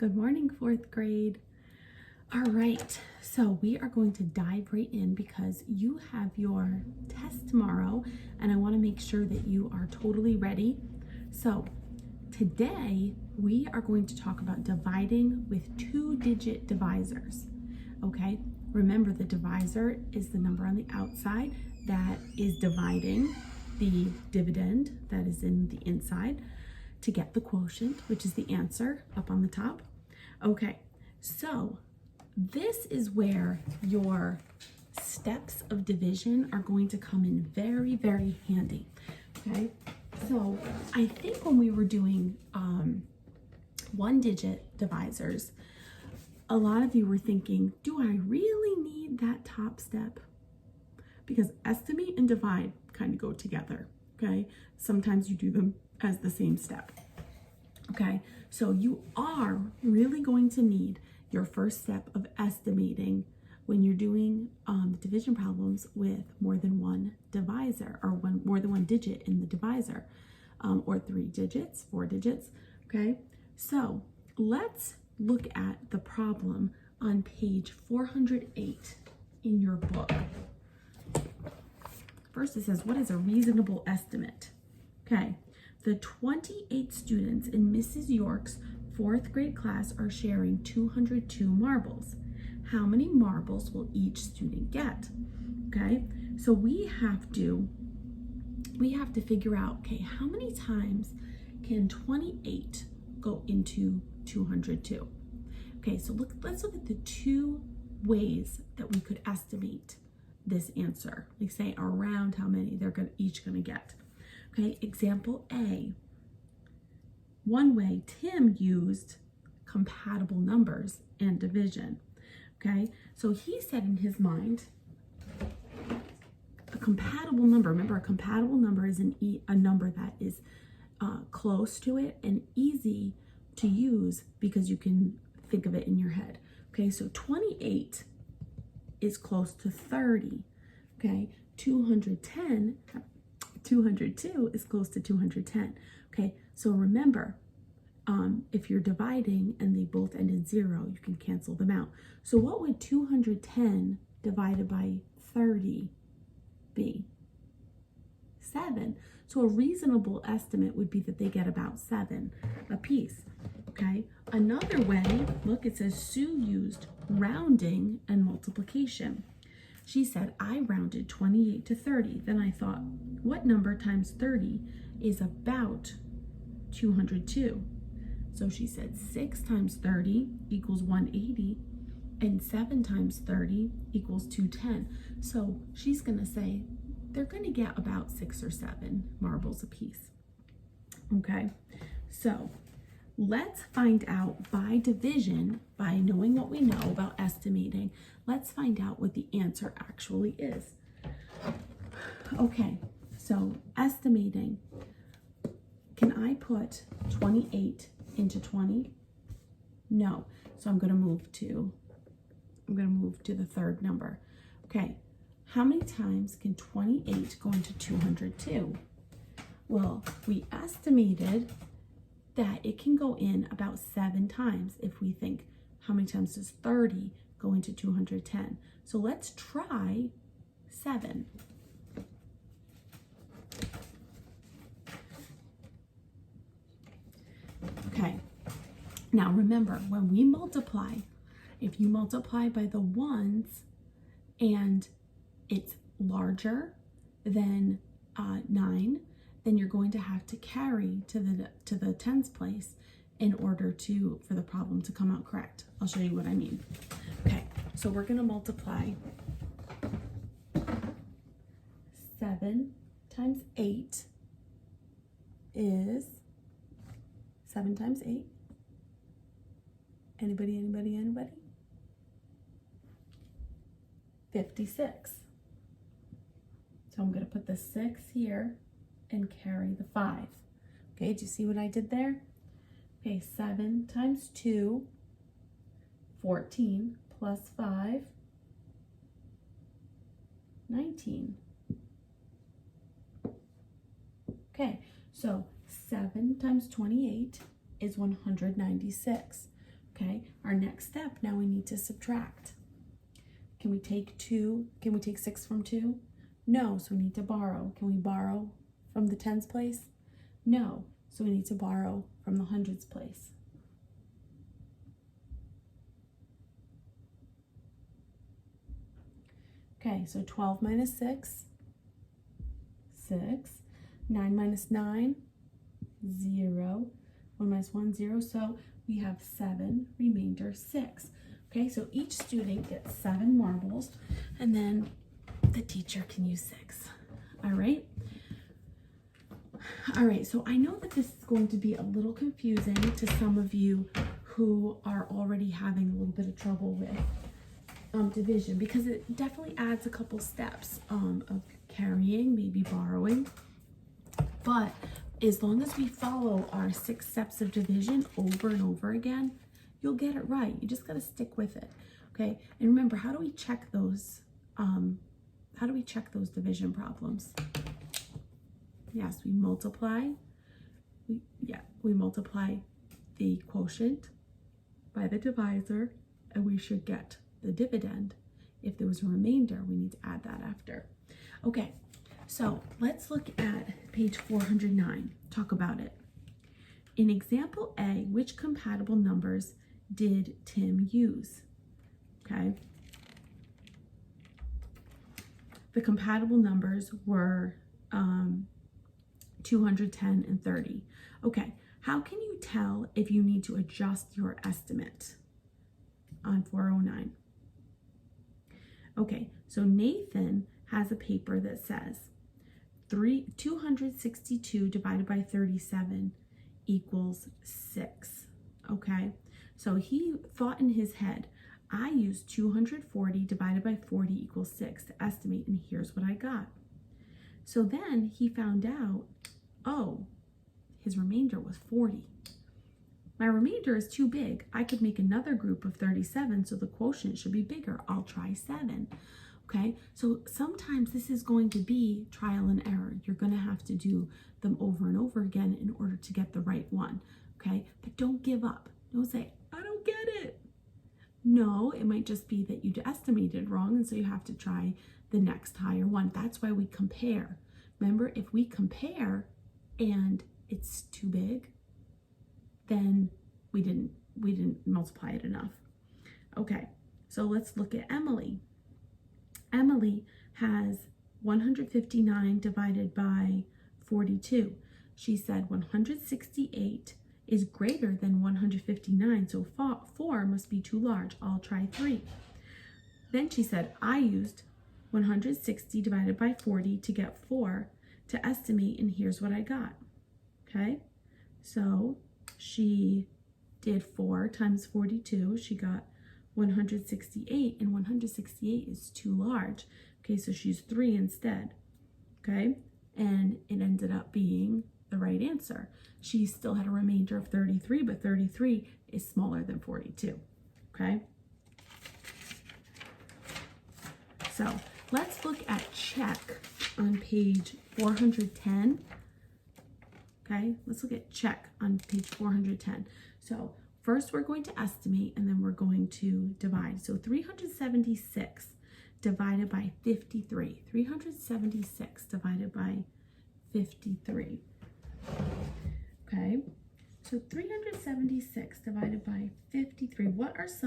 Good morning, fourth grade. All right, so we are going to dive right in because you have your test tomorrow and I want to make sure that you are totally ready. So today we are going to talk about dividing with two-digit divisors. Okay, remember the divisor is the number on the outside that is dividing the dividend that is in the inside to get the quotient, which is the answer up on the top. Okay, so this is where your steps of division are going to come in very, very handy. Okay, so I think when we were doing one-digit divisors, a lot of you were thinking, do I really need that top step? Because estimate and divide kind of go together, okay? Sometimes you do them as the same step. Okay, so you are really going to need your first step of estimating when you're doing division problems with more than one divisor or more than one digit in the divisor, or 3 digits, 4 digits. Okay, so let's look at the problem on page 408 in your book. First, it says, what is a reasonable estimate? Okay. The 28 students in Mrs. York's 4th grade class are sharing 202 marbles. How many marbles will each student get? Okay, so we have to figure out, okay, how many times can 28 go into 202? Okay, so let's look at the two ways that we could estimate this answer. Like say around how many they're each gonna get. Okay, example A. One way Tim used compatible numbers and division. Okay, so he said in his mind, a compatible number, remember a compatible number is a number that is close to it and easy to use because you can think of it in your head. Okay, so 28 is close to 30. Okay, 202 is close to 210. Okay, so remember, if you're dividing and they both end in 0, you can cancel them out. So what would 210 divided by 30 be? 7. So a reasonable estimate would be that they get about 7 apiece. Okay, another way, look, it says Sue used rounding and multiplication. She said, I rounded 28 to 30. Then I thought, what number times 30 is about 202? So she said 6 times 30 equals 180 and 7 times 30 equals 210. So she's gonna say they're gonna get about 6 or 7 marbles apiece. Okay, so let's find out by division, by knowing what we know about estimating, let's find out what the answer actually is. Okay, so estimating, can I put 28 into 20? No, so I'm gonna move to the third number. Okay, how many times can 28 go into 202? Well, we estimated that it can go in about 7 times if we think, how many times does 30 go into 210? So let's try 7. Okay, now remember, when we multiply, if you multiply by the ones and it's larger than 9, then you're going to have to carry to the tens place in order for the problem to come out correct. I'll show you what I mean. Okay, so we're going to multiply 7 times 8 is 7 times 8. Anybody? 56. So I'm going to put the 6 here and carry the 5. Okay, do you see what I did there? Okay, 7 times 2, 14, plus 5, 19. Okay, so 7 times 28 is 196. Okay, our next step, now we need to subtract. Can we take 6 from 2? No, so we need to borrow. Can we borrow from the tens place? No, so we need to borrow from the hundreds place. Okay, so 12 minus 6, 6. 9 minus 9, 0. 1 minus 1, 0. So we have 7, remainder 6. Okay, so each student gets 7 marbles, and then the teacher can use 6. All right? All right, so I know that this is going to be a little confusing to some of you who are already having a little bit of trouble with division, because it definitely adds a couple steps of carrying, maybe borrowing. But as long as we follow our 6 steps of division over and over again, you'll get it right. You just got to stick with it. Okay, and remember, how do we check those division problems? Yes, we multiply. We multiply the quotient by the divisor, and we should get the dividend. If there was a remainder, we need to add that after. Okay, so let's look at page 409. Talk about it. In example A, which compatible numbers did Tim use? Okay. The compatible numbers were 210 and 30. Okay, how can you tell if you need to adjust your estimate on 409? Okay, so Nathan has a paper that says 262 divided by 37 equals 6. Okay, so he thought in his head, I used 240 divided by 40 equals 6 to estimate, and here's what I got. So then he found out, oh, his remainder was 40. My remainder is too big. I could make another group of 37, so the quotient should be bigger. I'll try 7. Okay, so sometimes this is going to be trial and error. You're going to have to do them over and over again in order to get the right one. Okay, but don't give up. Don't say, I don't get it. No, it might just be that you estimated wrong, and so you have to try the next higher one. That's why we compare. Remember, if we compare and it's too big, then we didn't multiply it enough. Okay, so let's look at Emily. Emily has 159 divided by 42. She said 168 is greater than 159, so 4 must be too large. I'll try 3. Then she said, I used 160 divided by 40 to get 4 to estimate, and here's what I got. Okay, so she did 4 times 42. She got 168, and 168 is too large. Okay, so she's 3 instead. Okay, and it ended up being the right answer. She still had a remainder of 33, but 33 is smaller than 42. Okay, so let's look at check on page 410. Okay, let's look at check on page 410. So first we're going to estimate, and then we're going to divide. So 376 divided by 53. 376 divided by 53. Okay, so 376 divided by 53. What's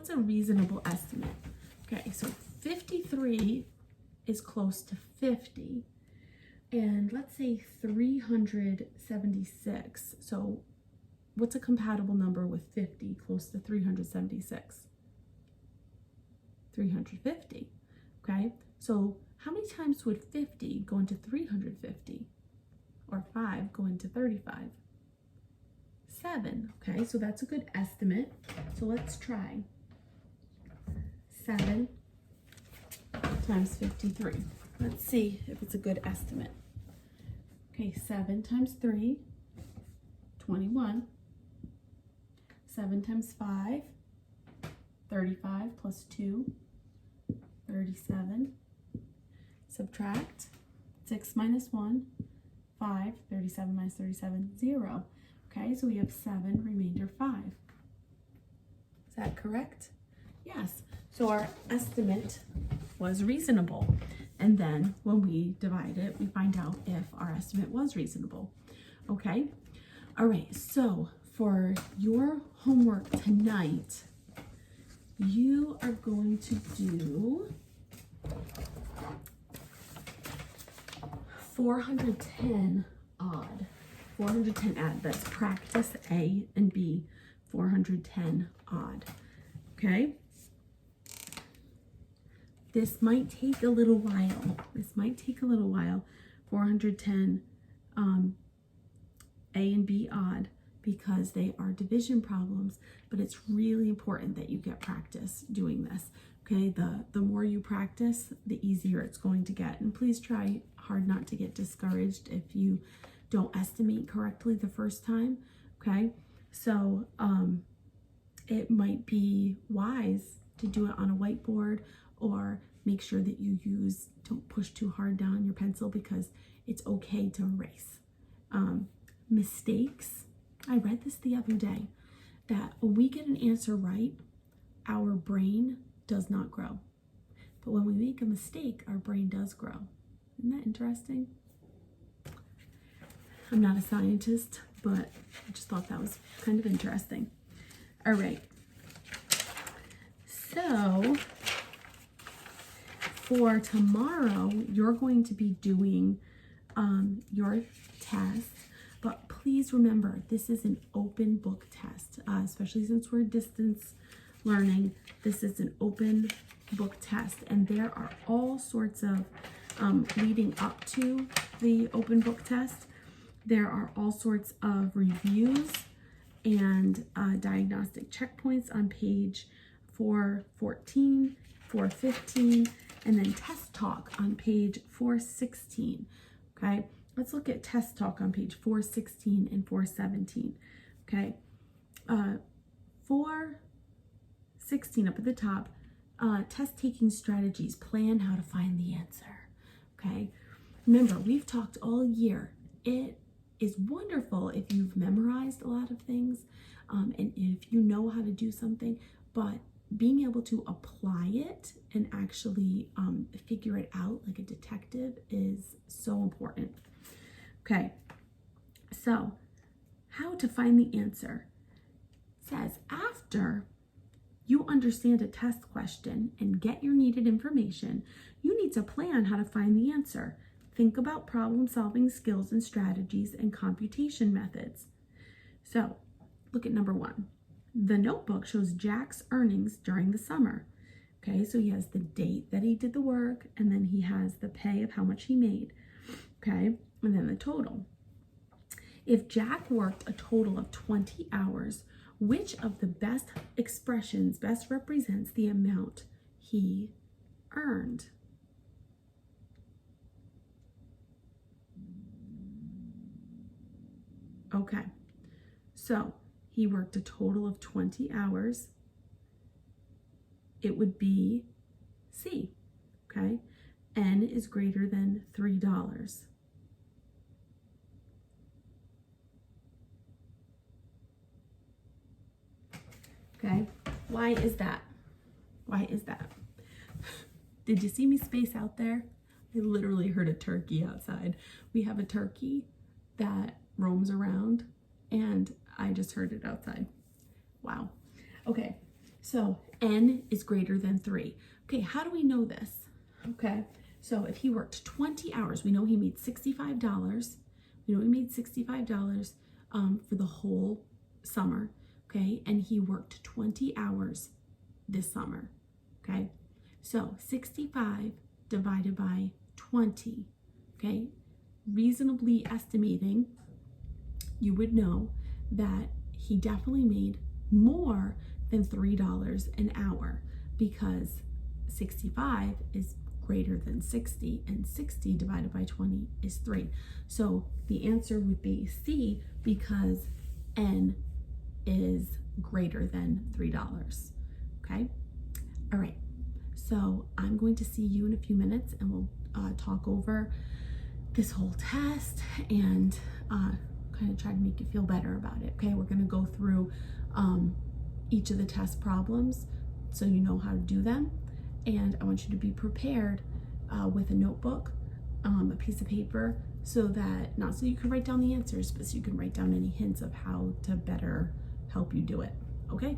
a reasonable estimate? Okay, so 53 is close to 50. And let's say 376. So what's a compatible number with 50 close to 376? 350. Okay, so how many times would 50 go into 350? Or 5 go into 35? 7. Okay, so that's a good estimate. So let's try 7 times 53. Let's see if it's a good estimate. Okay, 7 times 3, 21. 7 times 5, 35 plus 2, 37. Subtract 6 minus 1, 5. 37 minus 37, 0. Okay, so we have 7, remainder 5. Is that correct? Yes. So our estimate was reasonable. And then when we divide it, we find out if our estimate was reasonable. Okay? All right, so for your homework tonight, you are going to do 410 odd. 410 odd. That's practice A and B. 410 odd. Okay? This might take a little while. 410 A and B odd, because they are division problems, but it's really important that you get practice doing this. Okay, the more you practice, the easier it's going to get. And please try hard not to get discouraged if you don't estimate correctly the first time. Okay, so it might be wise to do it on a whiteboard, or make sure that you don't push too hard down your pencil, because it's okay to erase. Mistakes, I read this the other day, that when we get an answer right, our brain does not grow. But when we make a mistake, our brain does grow. Isn't that interesting? I'm not a scientist, but I just thought that was kind of interesting. All right. So for tomorrow, you're going to be doing your test, but please remember, this is an open book test, especially since we're distance learning. This is an open book test, and there are all sorts of, leading up to the open book test, there are all sorts of reviews and diagnostic checkpoints on page 414, 415, and then test talk on page 416. Okay, let's look at test talk on page 416 and 417. Okay, 416 up at the top, test taking strategies, plan how to find the answer. Okay, remember, we've talked all year. It is wonderful if you've memorized a lot of things, and if you know how to do something, but being able to apply it and actually figure it out like a detective is so important. Okay, so how to find the answer. It says, after you understand a test question and get your needed information, you need to plan how to find the answer. Think about problem-solving skills and strategies and computation methods. So, look at number 1. The notebook shows Jack's earnings during the summer. Okay, so he has the date that he did the work, and then he has the pay of how much he made. Okay, and then the total. If Jack worked a total of 20 hours, which of the best expressions best represents the amount he earned? Okay, so he worked a total of 20 hours. It would be C, okay? N is greater than $3. Okay, why is that? Why is that? Did you see me space out there? I literally heard a turkey outside. We have a turkey that roams around, and I just heard it outside. Wow. Okay, so N is greater than 3. Okay, how do we know this? Okay, so if he worked 20 hours, we know he made $65. We know he made $65 for the whole summer, okay? And he worked 20 hours this summer, okay? So 65 divided by 20, okay? Reasonably estimating, you would know that he definitely made more than $3 an hour, because 65 is greater than 60, and 60 divided by 20 is 3. So the answer would be C, because N is greater than $3. Okay? All right. So I'm going to see you in a few minutes, and we'll talk over this whole test and kind kind of try to make you feel better about it. Okay, we're going to go through each of the test problems so you know how to do them. And I want you to be prepared with a notebook, a piece of paper, so that, not so you can write down the answers, but so you can write down any hints of how to better help you do it. Okay?